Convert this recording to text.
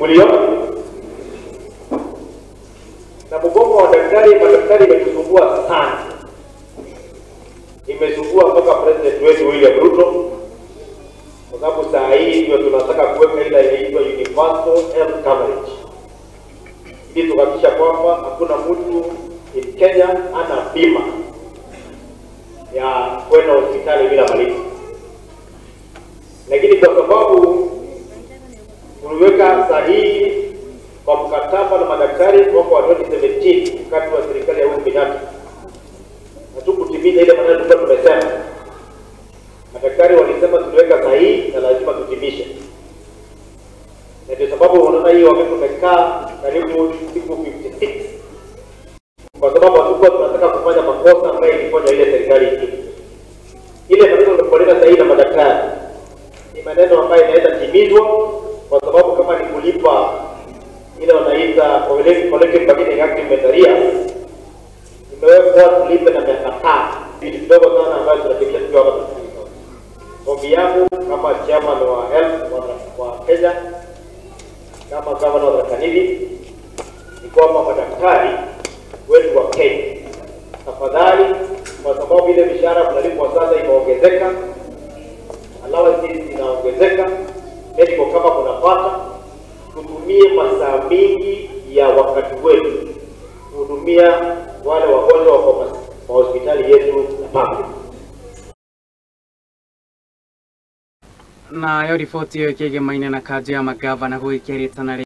Mliona? Na mgomo wa madaktari imetusumbua sana. Imesumbua mpaka president wetu William Ruto. Kwa sababu saa hii ndio tunataka kuweka ile inaitwa universal health coverage. Ili tuhakikisha kwamba hakuna mtu in Kenya ana bima ya kwenda hospitali bila malipo. Lakini kwa sababu tuliweka sahihi kwa mkataba na madaktari mwaka wa 2017 wakati wa serikali ya Uhuru Kenyatta, hatukutimiza ile maneno tulikuwa tumesema. Madaktari walisema tuliweka sahihi na lazima tutimishe. Na ndio sababu unaona hii wakati tumekaa karibu siku 56 kwa sababu hatukuwa tunataka kufanya makosa ambayo ilifanya ile serikali hii. Ile maneno tulipoleta sahihi na madaktari ni maneno ambayo inaweza timizwa, kwa sababu kama ni kulipa ile wanaita collective bargaining agreement imewekwa tulipe na miaka 5. Vitu kidogo sana ambayo tunafikia tukiwa hapa. Ombi yangu kama chairman wa health wa Kenya, kama governor wa Kanidi, ni kwamba madaktari wetu wa Kenya, tafadhali, kwa sababu ile mishahara tunalipwa sasa imeongezeka, allowances inaongezeka, medical kama kunapata, tutumie masaa mingi ya wakati wetu kuhudumia wale wagonjwa wa hospitali yetu na public. Na yo ripoti yo ikigemaine na kaja ya magavana gwikirita na